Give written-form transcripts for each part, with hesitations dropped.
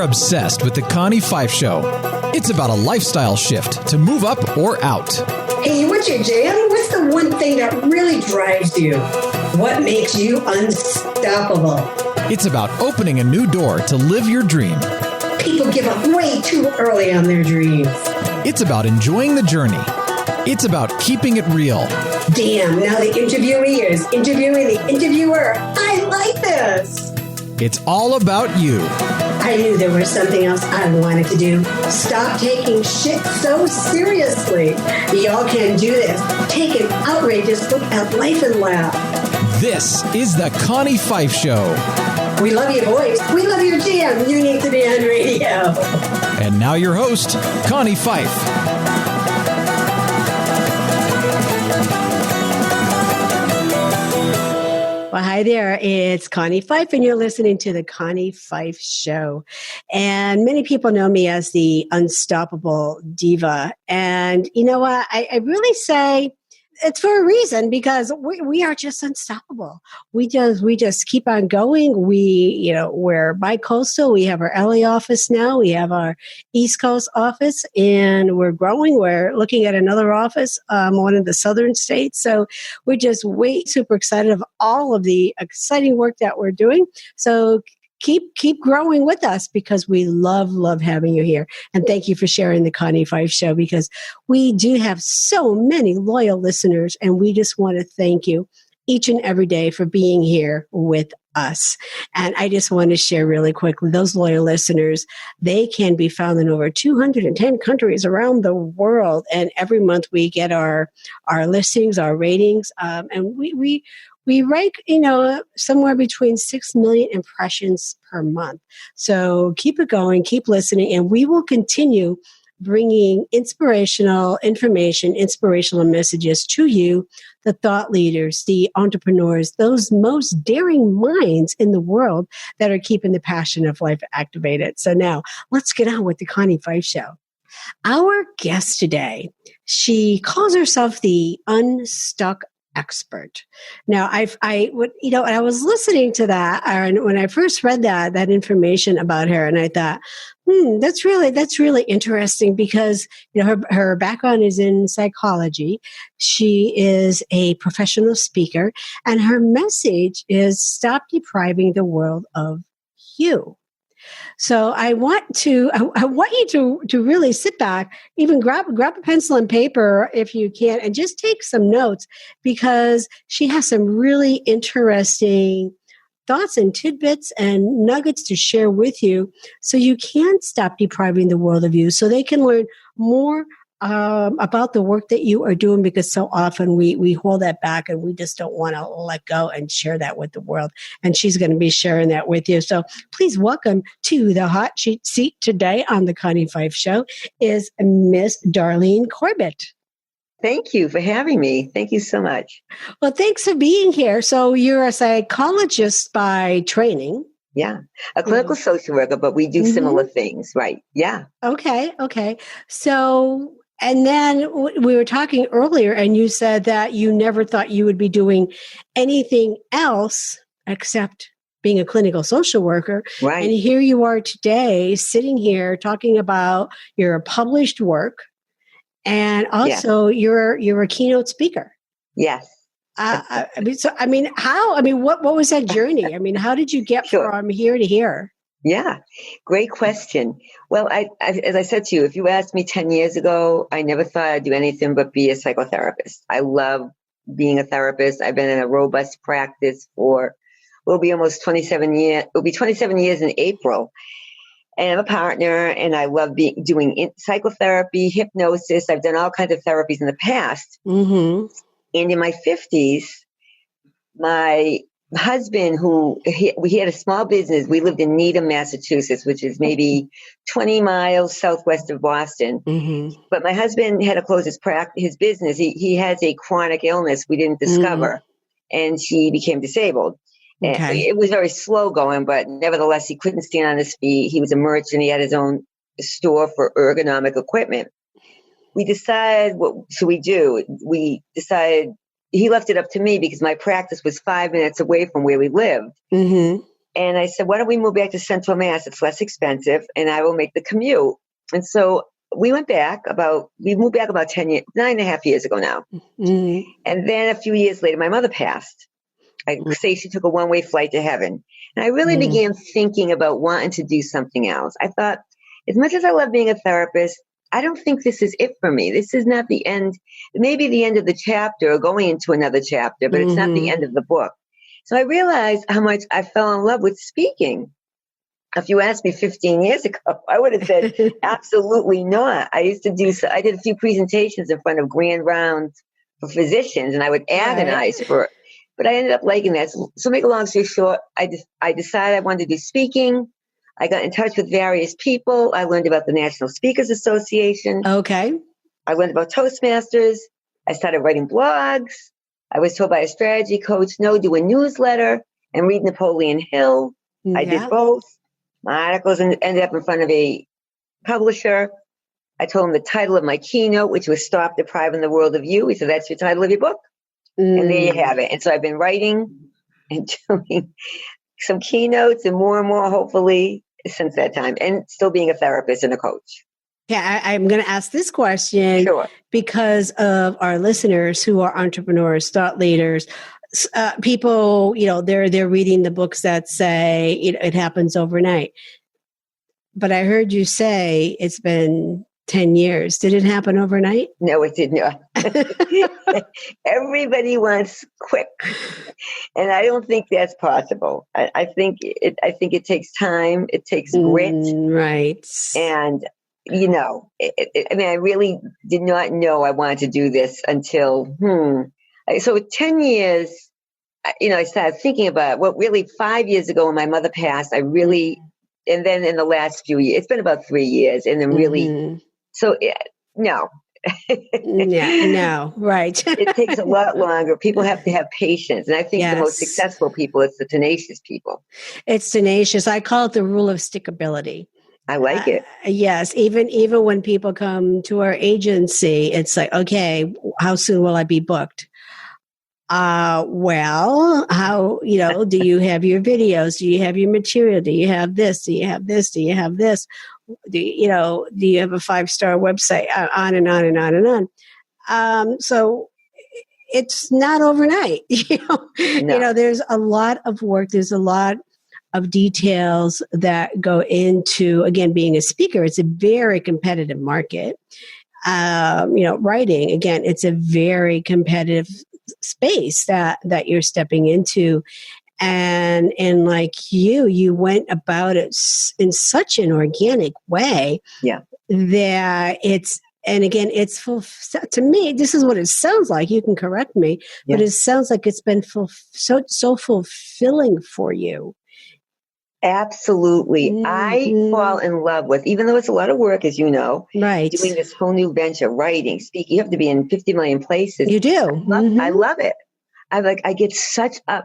obsessed with the Connie Pheiff Show. It's about a lifestyle shift to move up or out. Hey, what's your jam? What's the one thing that really drives you? What makes you unstoppable? It's about opening a new door to live your dream. People give up way too early on their dreams. It's about enjoying the journey. It's about keeping it real. Damn, now the interviewee is interviewing the interviewer. I like this. It's all about you. I knew there was something else I wanted to do. Stop taking shit so seriously. Y'all can do this. Take an outrageous look at life and laugh. This is the Connie Pheiff Show. We love your voice. We love your jam. You need to be on radio. And now your host, Connie Pheiff. Well, hi there. It's Connie Pheiff, and you're listening to the Connie Pheiff Show. And many people know me as the Unstoppable Diva. And you know what? I really say it's for a reason, because we are just unstoppable. We just keep on going. We're bi-coastal. We have our LA office now. We have our East Coast office, and we're growing. We're looking at another office, one of the southern states. So we're just super excited of all of the exciting work that we're doing. So keep growing with us, because we love having you here. And thank you for sharing the Connie Pheiff Show, because we do have so many loyal listeners, and we just want to thank you each and every day for being here with us. And I just want to share really quickly, those loyal listeners, they can be found in over 210 countries around the world. And every month we get our listings, our ratings, and we rank, somewhere between 6 million impressions per month. So keep it going, keep listening, and we will continue bringing inspirational information, inspirational messages to you, the thought leaders, the entrepreneurs, those most daring minds in the world that are keeping the passion of life activated. So now let's get on with the Connie Pheiff Show. Our guest today, she calls herself the UnStuck Expert. Now, I was listening to that, and when I first read that information about her, and I thought, that's really interesting, because her background is in psychology. She is a professional speaker, and her message is stop depriving the world of you. So I want you to really sit back, even grab a pencil and paper if you can, and just take some notes, because she has some really interesting thoughts and tidbits and nuggets to share with you, so you can stop depriving the world of you, so they can learn more about the work that you are doing, because so often we hold that back, and we just don't want to let go and share that with the world. And she's going to be sharing that with you. So please welcome to the hot seat today on the Connie Pheiff Show is Miss Darlene Corbett. Thank you for having me. Thank you so much. Well, thanks for being here. So you're a psychologist by training. Yeah. A clinical social worker, but we do similar things, right? Yeah. Okay. So, and then we were talking earlier, and you said that you never thought you would be doing anything else except being a clinical social worker. Right. And here you are today, sitting here talking about your published work, and also you're a keynote speaker. Yes. What was that journey? I mean, how did you get from here to here? Yeah, great question. Well, as I said to you, if you asked me 10 years ago, I never thought I'd do anything but be a psychotherapist. I love being a therapist. I've been in a robust practice for, will be 27 years in April. And I'm a partner, and I love doing psychotherapy, hypnosis. I've done all kinds of therapies in the past. Mm-hmm. And in my 50s, my husband, we had a small business. We lived in Needham, Massachusetts, which is maybe 20 miles southwest of Boston. Mm-hmm. But my husband had to close his business. He has a chronic illness we didn't discover, and he became disabled. Okay. It was very slow going, but nevertheless, he couldn't stand on his feet. He was a merchant. He had his own store for ergonomic equipment. We decided, what should we do? We decided, he left it up to me because my practice was 5 minutes away from where we lived. Mm-hmm. And I said, why don't we move back to Central Mass? It's less expensive and I will make the commute. And so we moved back about 9.5 years ago now. Mm-hmm. And then a few years later, my mother passed. I say she took a one-way flight to heaven. And I really began thinking about wanting to do something else. I thought, as much as I love being a therapist, I don't think this is it for me. This is not the end, maybe the end of the chapter or going into another chapter, but it's not the end of the book. So I realized how much I fell in love with speaking. If you asked me 15 years ago, I would have said, absolutely not. I did a few presentations in front of grand rounds for physicians, and I would agonize for it. But I ended up liking that. So make a long story short, I decided I wanted to do speaking. I got in touch with various people. I learned about the National Speakers Association. Okay. I learned about Toastmasters. I started writing blogs. I was told by a strategy coach, no, do a newsletter and read Napoleon Hill. Yeah. I did both. My articles ended up in front of a publisher. I told him the title of my keynote, which was Stop Depriving the World of You. He said, that's your title of your book. And there you have it. And so I've been writing and doing some keynotes and more, hopefully, since that time, and still being a therapist and a coach. Yeah, I'm going to ask this question because of our listeners who are entrepreneurs, thought leaders, people, they're reading the books that say it happens overnight. But I heard you say it's been 10 years. Did it happen overnight? No, it did not. Everybody wants quick. And I don't think that's possible. I think it takes time. It takes grit. Right. And, I really did not know I wanted to do this until, So 10 years, I started thinking about what really 5 years ago when my mother passed, and then in the last few years, it's been about 3 years, and then really, so no. Right. It takes a lot longer. People have to have patience. And I think the most successful people, it's the tenacious people. It's tenacious. I call it the rule of stickability. I like it. Yes. Even when people come to our agency, it's like, okay, how soon will I be booked? Well, how, do you have your videos? Do you have your material? Do you have this? Do you have this? Do you have this? Do you have a 5-star website? On and on and on and on. So it's not overnight. No. There's a lot of work. There's a lot of details that go into, again, being a speaker. It's a very competitive market. Writing, again, it's a very competitive space that you're stepping into. And like you went about it in such an organic way that it's to me, this is what it sounds like. You can correct me, but it sounds like it's been so fulfilling for you. Absolutely. I fall in love with, even though it's a lot of work, as you know, doing this whole new venture, writing, speaking, you have to be in 50 million places. You do. I love it. I get such a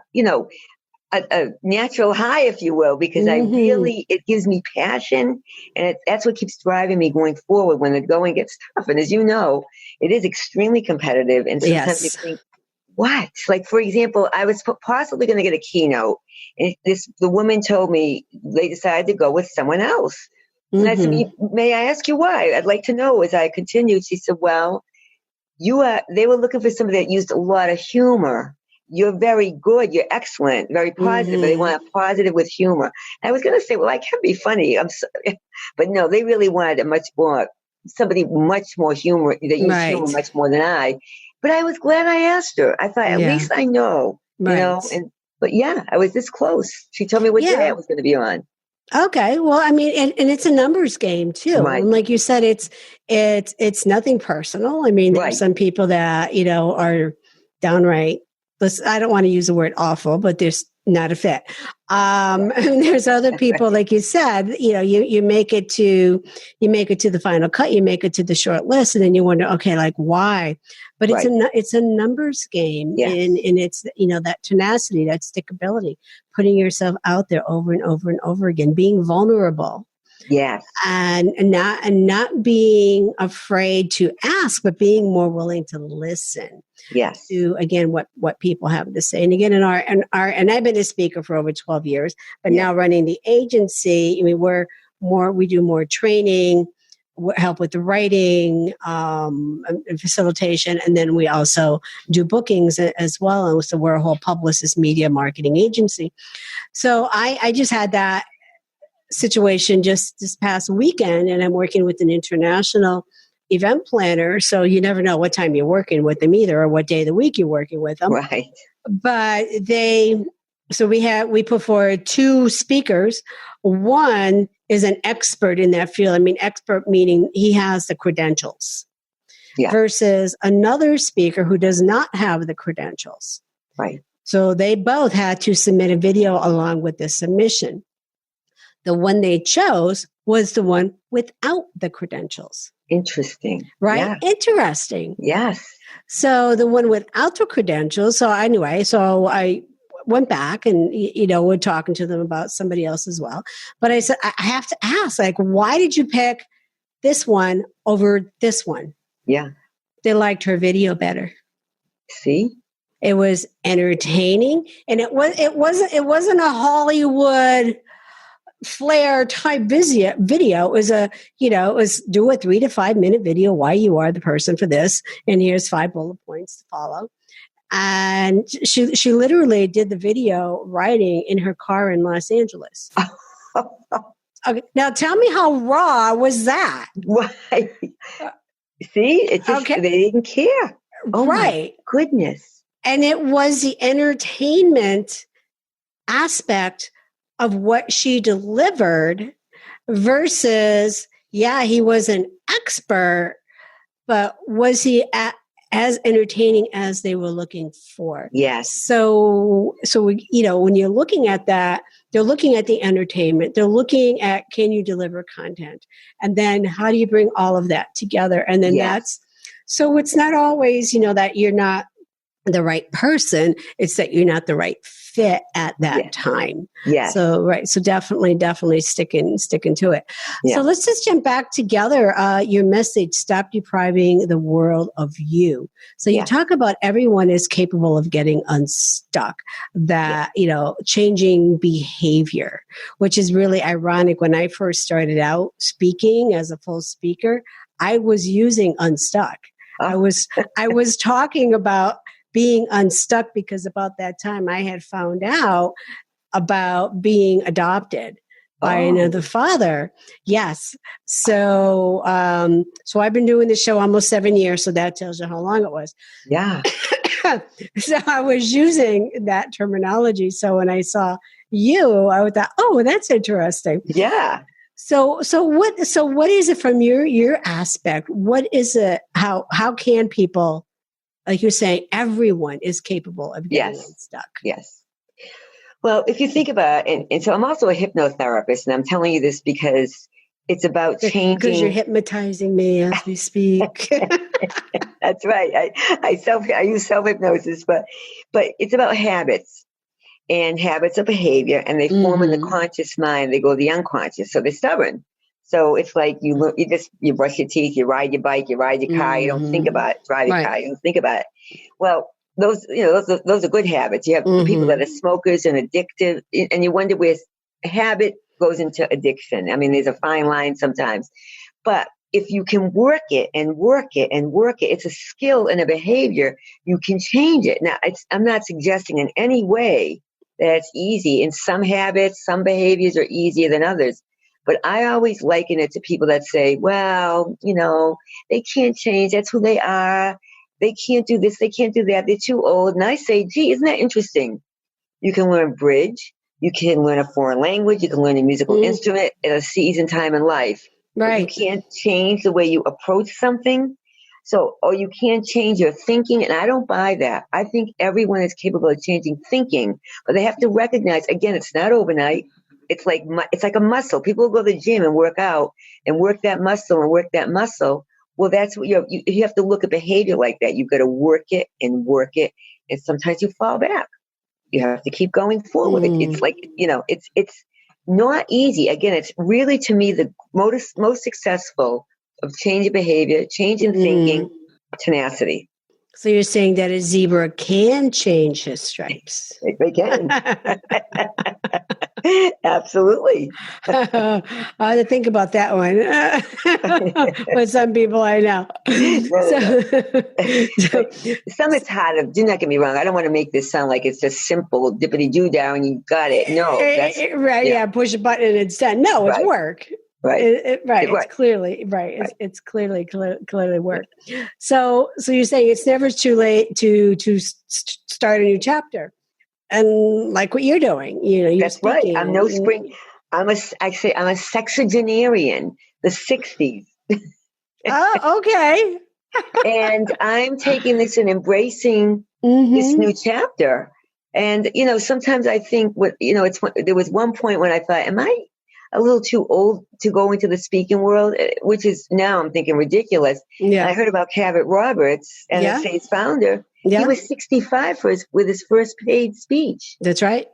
natural high, if you will, because it gives me passion, and that's what keeps driving me going forward when the going gets tough. And as you know, it is extremely competitive. And sometimes you think, what? Like, for example, I was possibly going to get a keynote, and the woman told me they decided to go with someone else. And I said, may I ask you why? I'd like to know. As I continued, she said, well, they were looking for somebody that used a lot of humor. You're very good. You're excellent, very positive. But they want a positive with humor. And I was going to say, well, I can be funny. I'm sorry. But no, they really wanted somebody much more humor. They use humor much more than I. But I was glad I asked her. I thought, at least I know, but I was this close. She told me what day I was going to be on. Okay. Well, I mean, and it's a numbers game too. Right. And like you said, it's nothing personal. I mean, there's some people that, are downright, I don't want to use the word awful, but there's not a fit. And there's other people, like you said, you make it to the final cut, you make it to the short list, and then you wonder, okay, like why? But it's a numbers game, and it's that tenacity, that stickability, putting yourself out there over and over and over again, being vulnerable. Yes. And not being afraid to ask, but being more willing to listen. Yes. To, again, what people have to say. And again, and I've been a speaker for over 12 years, but now running the agency, I mean, we do more training, help with the writing, and facilitation. And then we also do bookings as well. And so we're a whole publicist media marketing agency. So I just had that situation just this past weekend, and I'm working with an international event planner, so you never know what time you're working with them either, or what day of the week you're working with them. Right. But we put forward 2 speakers. One is an expert in that field. I mean, expert meaning he has the credentials. Yeah. Versus another speaker who does not have the credentials. Right. So they both had to submit a video along with the submission. The one they chose was the one without the credentials. Interesting. Right? Yeah. Interesting. Yes. So the one without the credentials, so I went back and, we're talking to them about somebody else as well. But I said, I have to ask, like, why did you pick this one over this one? Yeah. They liked her video better. See? It was entertaining, and it wasn't a Hollywood flair type video. It was it was do a 3 to 5 minute video why you are the person for this, and here's 5 bullet points to follow. And she literally did the video writing in her car in Los Angeles. Okay, now tell me how raw was that? Right. See, it's just, they didn't care. Oh, right. My goodness. And it was the entertainment aspect of what she delivered versus, he was an expert, but was he as entertaining as they were looking for? Yes. So when you're looking at that, they're looking at the entertainment. They're looking at, can you deliver content? And then how do you bring all of that together? And then so it's not always, that you're not the right person. It's that you're not the right fit at that time. Yes. So, right. So definitely sticking to it. Yeah. So let's just jump back together. Your message, stop depriving the world of you. So you talk about everyone is capable of getting unstuck, that, changing behavior, which is really ironic. When I first started out speaking as a full speaker, I was using Unstuck. I was talking about being unstuck because about that time I had found out about being adopted by another father. Yes. So, so I've been doing this show almost 7 years. So that tells you how long it was. Yeah. So I was using that terminology. So when I saw you, I thought, oh, that's interesting. Yeah. So what is it from your aspect? What is it? How can people, like you're saying, everyone is capable of getting unstuck? Yes. Well, if you think about it, and so I'm also a hypnotherapist, and I'm telling you this because it's about changing. Because you're hypnotizing me as we speak. That's right. I use self-hypnosis, but it's about habits and habits of behavior, and they form in the conscious mind. They go to the unconscious, so they're stubborn. So it's like you brush your teeth, you ride your bike, you ride your car, you don't think about it. Drive your car, you don't think about it. Well, those are good habits. You have people that are smokers and addictive, and you wonder where habit goes into addiction. I mean, there's a fine line sometimes, but if you can work it and work it and work it, it's a skill and a behavior. You can change it. Now, I'm not suggesting in any way that it's easy. In some habits, some behaviors are easier than others. But I always liken it to people that say, well, they can't change. That's who they are. They can't do this. They can't do that. They're too old. And I say, gee, isn't that interesting? You can learn bridge. You can learn a foreign language. You can learn a musical instrument at a season time in life. Right. But you can't change the way you approach something. Or you can't change your thinking. And I don't buy that. I think everyone is capable of changing thinking, but they have to recognize, again, it's not overnight. It's like a muscle. People go to the gym and work out and work that muscle and work that muscle. Well, that's what you have to look at behavior like that. You've got to work it, and sometimes you fall back. You have to keep going forward. It's like, it's not easy. Again, it's really, to me, the most successful of change of behavior, change in thinking, tenacity. So you're saying that a zebra can change his stripes? They can. Absolutely. I had to think about that one. With some people I know. Some it's harder. Do not get me wrong. I don't want to make this sound like it's just simple dippity-doo-dah and you got it. No. Right. Yeah. Push a button and it's done. No, it's work. Right. It's clearly right. Right. It's clearly work. So you're saying it's never too late to start a new chapter, and like what you're doing, you're that's speaking. Right. I'm no spring. I'm a sexagenarian, the 60s. Oh, okay. And I'm taking this and embracing this new chapter. And sometimes I think there was one point when I thought, am I a little too old to go into the speaking world, which is now I'm thinking ridiculous. Yeah. And I heard about Cavett Roberts, NSA's founder. Yeah. He was 65 with his first paid speech. That's right.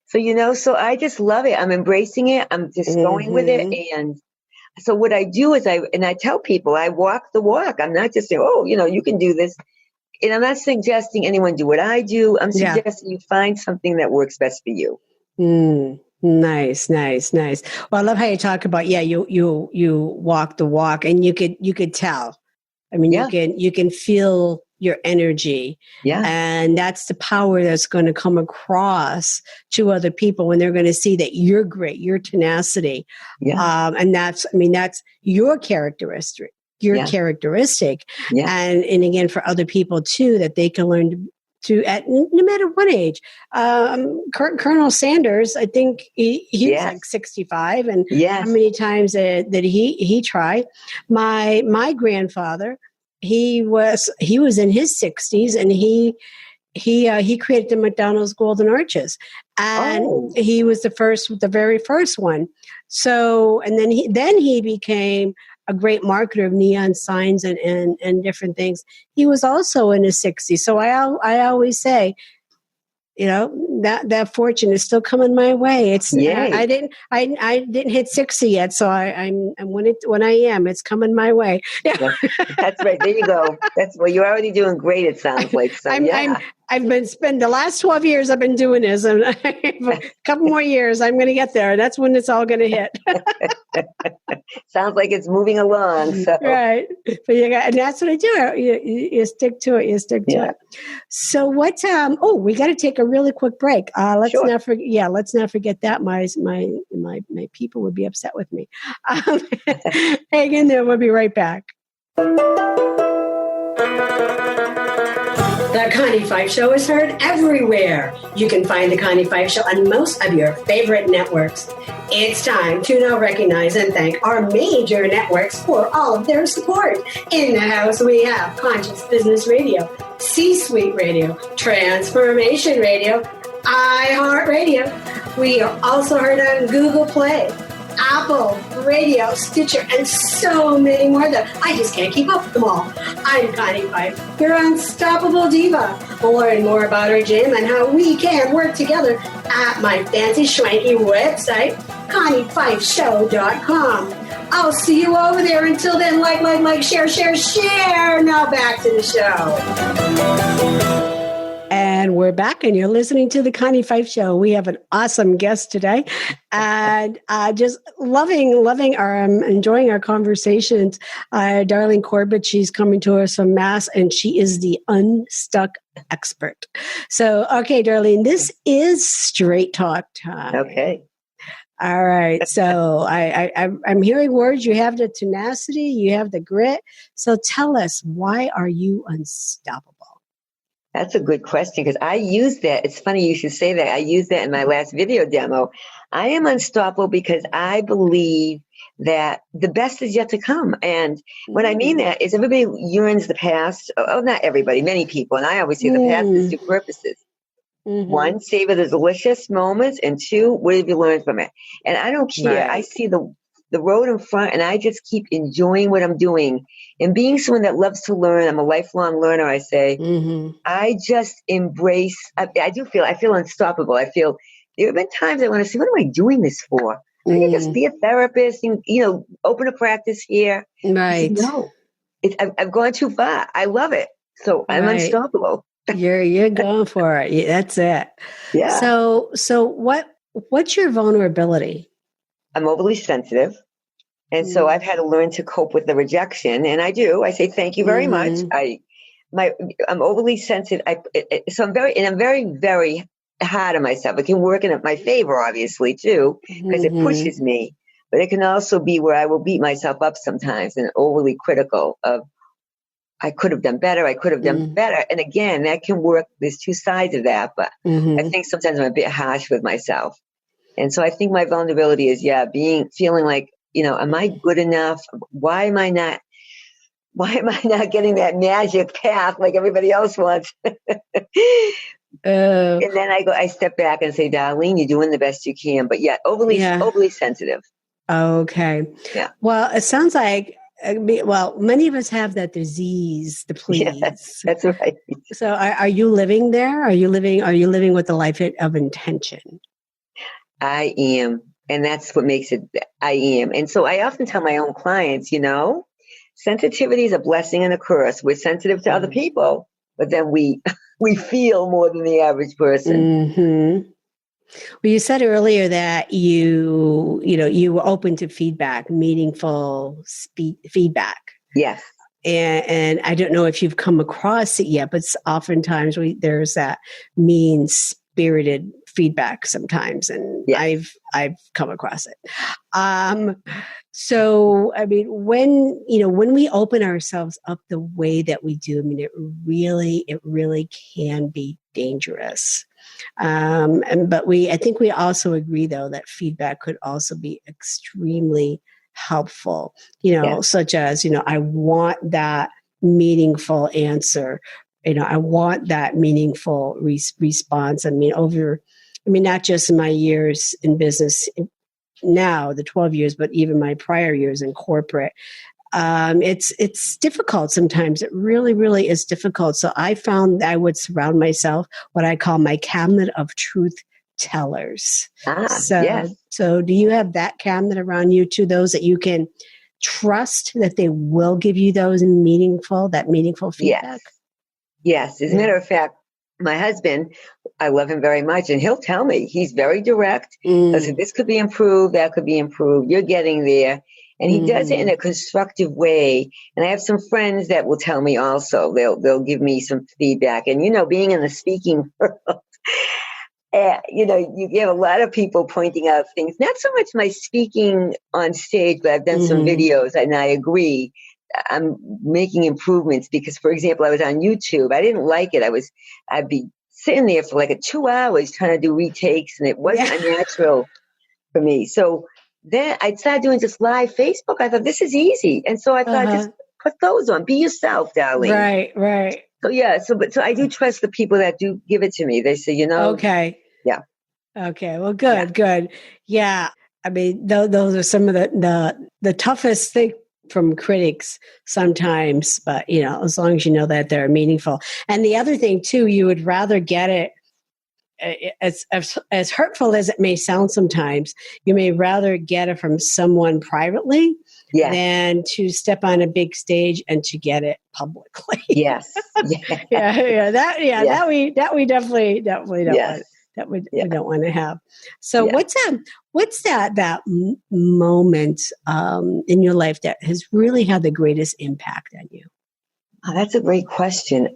So, so I just love it. I'm embracing it. I'm just going with it. And so what I do is I tell people, I walk the walk. I'm not just saying, you can do this. And I'm not suggesting anyone do what I do. I'm suggesting you find something that works best for you. Nice. Well, I love how you talk about, you walk the walk, and you could tell. I mean, you can feel your energy. Yeah. And that's the power that's going to come across to other people when they're going to see that you're great, your tenacity. Yeah. And that's your characteristic. Yeah. And again, for other people too, that they can learn to at no matter what age. Colonel Sanders, I think he was like 65, and how many times that he tried. My grandfather, he was in his 60s, and he created the McDonald's Golden Arches, and he was the very first one. So, and then he became a great marketer of neon signs and different things. He was also in his 60s. So I always say, that fortune is still coming my way. It's I didn't hit 60 yet, so I'm when I am, it's coming my way. Yeah. That's right. There you go. You're already doing great. It sounds like. So, I've been spending the last 12 years I've been doing this, and a couple more years I'm going to get there. That's when it's all going to hit. Sounds like it's moving along. So. Right, but and that's what I do. You stick to it. You stick to it. So what? We got to take a really quick break. Let's not forget. Let's not forget that my people would be upset with me. Hang in there. We'll be right back. The Connie Pheiff Show is heard everywhere. You can find The Connie Pheiff Show on most of your favorite networks. It's time to now recognize and thank our major networks for all of their support. In the house, we have Conscious Business Radio, C-Suite Radio, Transformation Radio, iHeartRadio. We are also heard on Google Play, Apple, Radio, Stitcher, and so many more that I just can't keep up with them all. I'm Connie Pheiff, your Unstoppable Diva. Learn more about our gym and how we can work together at my fancy schwanky website, ConniePheiffShow.com. I'll see you over there. Until then, like, share. Now back to the show. And we're back, and you're listening to the Connie Pheiff Show. We have an awesome guest today, and just loving our, enjoying our conversations. Darlene Corbett, she's coming to us from Mass, and she is the Unstuck Expert. So, okay, Darlene, this is straight talk time. Okay. All right. So I'm hearing words. You have the tenacity, you have the grit. So tell us, why are you unstoppable? That's a good question, because I use that. It's funny you should say that. I used that in my last video demo. I am unstoppable because I believe that the best is yet to come. And what I mean that is everybody yearns the past. Oh, not everybody, many people. And I always say the past is two purposes. Mm-hmm. One, savor the delicious moments. And two, what have you learned from it? And I don't care. Right. I see the road in front, and I just keep enjoying what I'm doing. And being someone that loves to learn, I'm a lifelong learner, I say, I just embrace, I feel unstoppable. I feel there have been times I want to say, what am I doing this for? I can just be a therapist and, open a practice here. Right. No, I've gone too far. I love it. So I'm unstoppable. You're going for it. That's it. Yeah. So what's your vulnerability? I'm overly sensitive. And so I've had to learn to cope with the rejection. And I do. I say, thank you very much. I'm overly sensitive. I'm very, very hard on myself. It can work in my favor, obviously, too, because it pushes me. But it can also be where I will beat myself up sometimes and overly critical of, I could have done better. I could have done better. And again, that can work. There's two sides of that. But I think sometimes I'm a bit harsh with myself. And so I think my vulnerability is, feeling like, am I good enough? Why am I not getting that magic path like everybody else wants? And then I step back and say, Darlene, you're doing the best you can, but overly sensitive. Okay. Yeah. Well, it sounds like, many of us have that disease, the please. Yes, that's right. So are you living there? Are you living with the life of intention? I am. And that's what makes it, I am. And so I often tell my own clients, sensitivity is a blessing and a curse. We're sensitive to other people, but then we feel more than the average person. Well, you said earlier that you were open to feedback, meaningful feedback. Yes. And I don't know if you've come across it yet, but oftentimes there's that mean-spirited feedback sometimes, and yes. I've come across it. So I mean, when we open ourselves up the way that we do, I mean, it really can be dangerous. But I think we also agree, though, that feedback could also be extremely helpful, such as, I want that meaningful answer. I want that meaningful response. I mean, not just in my years in business now, the 12 years, but even my prior years in corporate. It's difficult sometimes. It really, really is difficult. So I found I would surround myself what I call my cabinet of truth tellers. So do you have that cabinet around you too, those that you can trust that they will give you those meaningful feedback? Yes. As a matter of fact, my husband, I love him very much, and he'll tell me. He's very direct. He'll say, this could be improved, that could be improved. You're getting there. And he does it in a constructive way. And I have some friends that will tell me also. They'll give me some feedback. And, being in the speaking world, you get a lot of people pointing out things. Not so much my speaking on stage, but I've done some videos, and I agree. I'm making improvements because, for example, I was on YouTube. I didn't like it. I'd be sitting there for like 2 hours trying to do retakes, and it wasn't unnatural for me. So then I started doing just live Facebook. I thought, this is easy. And so I thought, just put those on. Be yourself, Darlene. Right. So So I do trust the people that do give it to me. They say, Okay. Yeah. Okay. Well, good. Yeah. I mean, those are some of the toughest things from critics sometimes, but as long as you know that they're meaningful. And the other thing too, you would rather get it as hurtful as it may sound sometimes, you may rather get it from someone privately than to step on a big stage and to get it publicly. Yes. That we definitely don't want. That we don't want to have. So what's that moment in your life that has really had the greatest impact on you? Oh, that's a great question.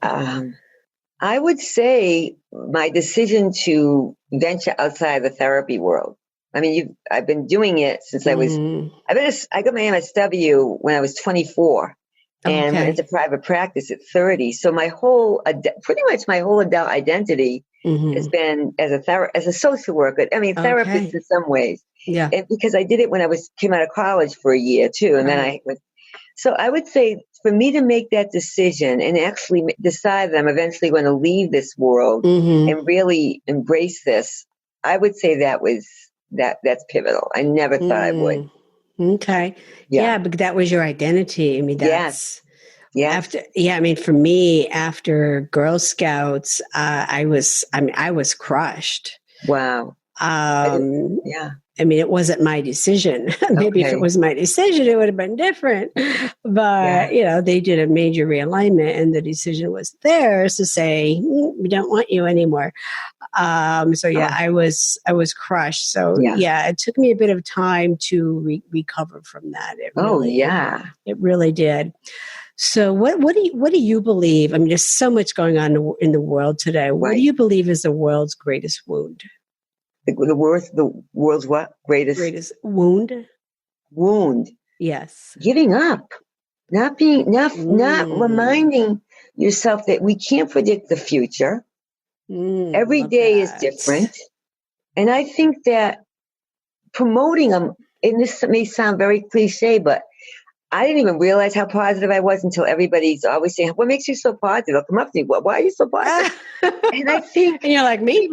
I would say my decision to venture outside the therapy world. I mean, I've been doing it since I got my MSW when I was 24 and went into private practice at 30. So pretty much my whole adult identity has been as a social worker. I mean, therapist in some ways. Yeah. And because I did it when I came out of college for a year too. And then I went. So I would say for me to make that decision and actually decide that I'm eventually going to leave this world and really embrace this, I would say that's pivotal. I never thought I would. Okay. Yeah, but that was your identity. I mean, that's I mean, for me, after Girl Scouts, I was crushed. Wow. Yeah. I mean, it wasn't my decision. Maybe if it was my decision, it would have been different. But, they did a major realignment and the decision was theirs to say, we don't want you anymore. I was crushed. So it took me a bit of time to recover from that. It really did. So what do you believe? I mean, there's so much going on in the world today. What do you believe is the world's greatest wound? The world's what? Greatest wound? Wound. Yes. Giving up. Not reminding yourself that we can't predict the future. Every day is different. And I think that promoting them, and this may sound very cliche, but I didn't even realize how positive I was until everybody's always saying, what makes you so positive? I'll come up to me, why are you so positive? And I think, and you're like me.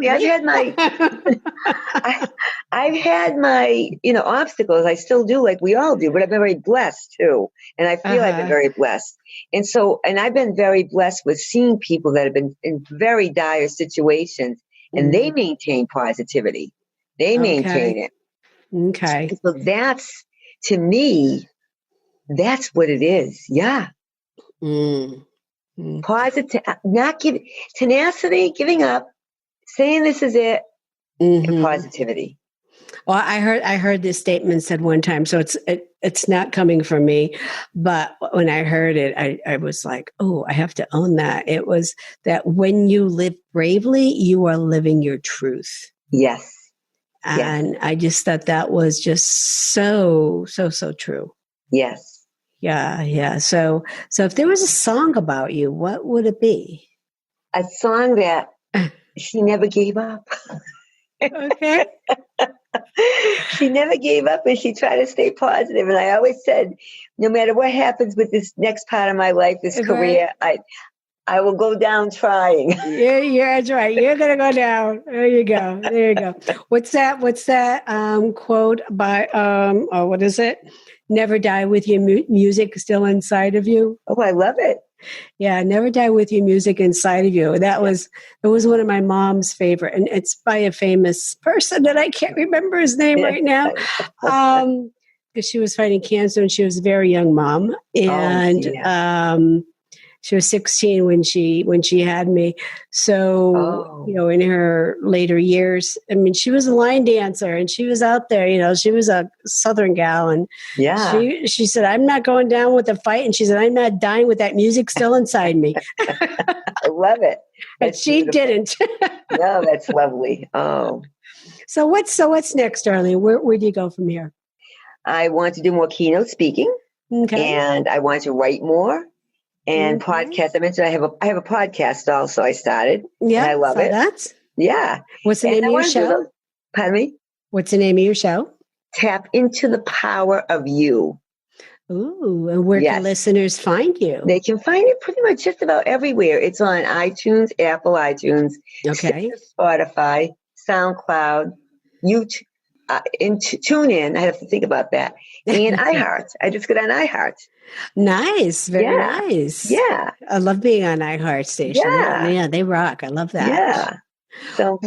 I've had my, obstacles. I still do, like we all do, but I've been very blessed too. And I feel I've been very blessed. And I've been very blessed with seeing people that have been in very dire situations and they maintain positivity. They maintain it. Okay. And so that's, to me, that's what it is. Yeah. Positive, tenacity, giving up, saying this is it, and positivity. Well, I heard this statement said one time, so it's not coming from me, but when I heard it, I was like, oh, I have to own that. It was that when you live bravely, you are living your truth. Yes. And I just thought that was just so true. Yes. Yeah. So if there was a song about you, what would it be? A song that she never gave up. Okay. She never gave up and she tried to stay positive. And I always said, no matter what happens with this next part of my life, this career, I will go down trying. Yeah, that's right. You're going to go down. There you go. What's that quote by, what is it? Never die with your music still inside of you. Oh, I love it. Yeah, never die with your music inside of you. It was one of my mom's favorite, and it's by a famous person that I can't remember his name right now. Because she was fighting cancer, and she was a very young mom, and she was 16 when she had me. So, in her later years, I mean, she was a line dancer and she was out there, she was a Southern gal. And she said, I'm not going down with the fight. And she said, I'm not dying with that music still inside me. I love it. But she didn't. No, that's lovely. Oh. So what's next, Darlene? Where do you go from here? I want to do more keynote speaking. Okay. And I want to write more. And podcast. I mentioned I have a podcast also. I started. Yeah, and I love it. That. Yeah. What's the name of your show? Pardon me. What's the name of your show? Tap into the power of you. Ooh, and where can listeners find you? They can find it pretty much just about everywhere. It's on iTunes, Apple iTunes, Spotify, SoundCloud, YouTube, Tune In. I have to think about that. And iHeart. I just got on iHeart. Nice. Very nice. Yeah. I love being on iHeart Station. Yeah, they rock. I love that. Yeah. So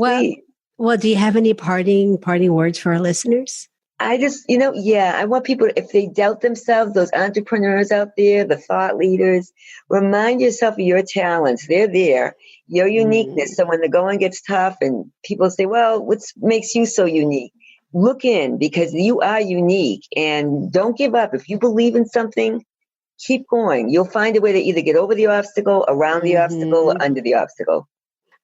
well, do you have any parting words for our listeners? I just, I want people, if they doubt themselves, those entrepreneurs out there, the thought leaders, remind yourself of your talents. They're there, your uniqueness. So when the going gets tough and people say, well, what makes you so unique? Look in, because you are unique, and don't give up. If you believe in something, keep going. You'll find a way to either get over the obstacle, around the obstacle, or under the obstacle.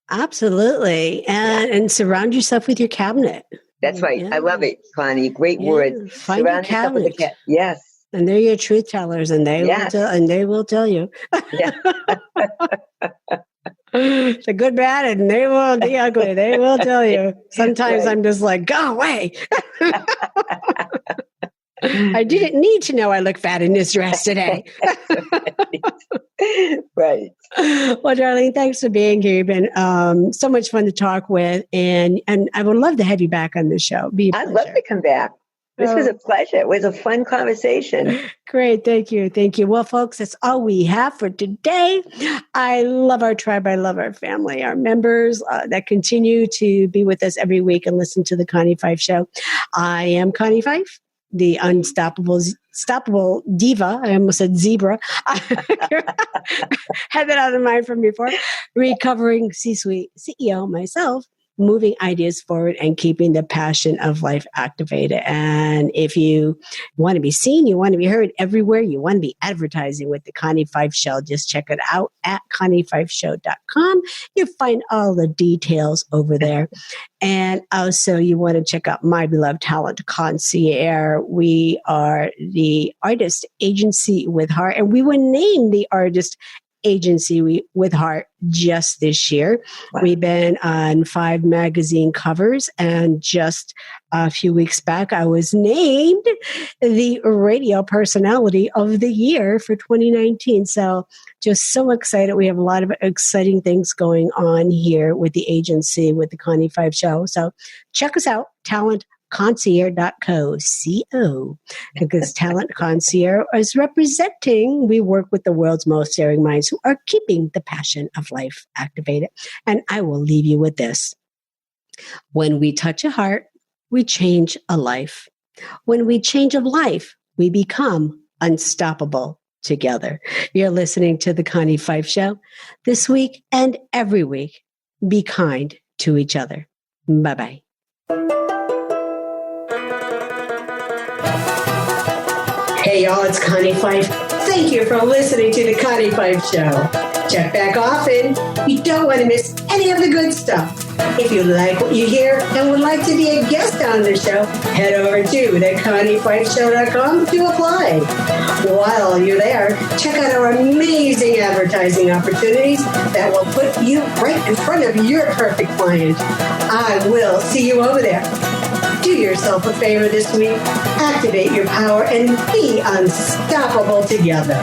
Absolutely. And surround yourself with your cabinet. That's right. Yeah. I love it, Connie. Great word. Find your cabinet. Yes. And they're your truth tellers, and they will tell you. Yeah. The good, bad, and they will the ugly. They will tell you. Sometimes I'm just like, go away. I didn't need to know I look fat in this dress today. Right. Well, Darlene, thanks for being here. You've been so much fun to talk with, and I would love to have you back on the show. I'd love to come back. This was a pleasure. It was a fun conversation. Great. Thank you. Thank you. Well, folks, that's all we have for today. I love our tribe. I love our family, our members that continue to be with us every week and listen to the Connie Pheiff Show. I am Connie Pheiff, the Unstoppable Diva. I almost said zebra. Had that out of mind from before. Recovering C-suite CEO myself, moving ideas forward and keeping the passion of life activated. And if you want to be seen, you want to be heard everywhere, you want to be advertising with the Connie Pheiff Show, just check it out at ConniePheiffShow.com. You'll find all the details over there. And also you want to check out my beloved Talent Concierge. We are the artist agency with heart, and we were named the artist agency with heart just this year. Wow. We've been on 5 magazine covers, and just a few weeks back, I was named the radio personality of the year for 2019. So just so excited. We have a lot of exciting things going on here with the agency, with the Connie Pheiff Show. So check us out, talentconcierge.co, because Talent Concierge is representing, we work with the world's most daring minds who are keeping the passion of life activated. And I will leave you with this. When we touch a heart, we change a life. When we change a life, we become unstoppable together. You're listening to the Connie Pheiff Show. This week and every week, be kind to each other. Bye-bye. Hey y'all, it's Connie Pheiff. Thank you for listening to the Connie Pheiff Show. Check back often. You don't want to miss any of the good stuff. If you like what you hear and would like to be a guest on the show, head over to theconniepfeifshow.com to apply. While you're there, check out our amazing advertising opportunities that will put you right in front of your perfect client. I will see you over there. Do yourself a favor this week. Activate your power and be unstoppable together.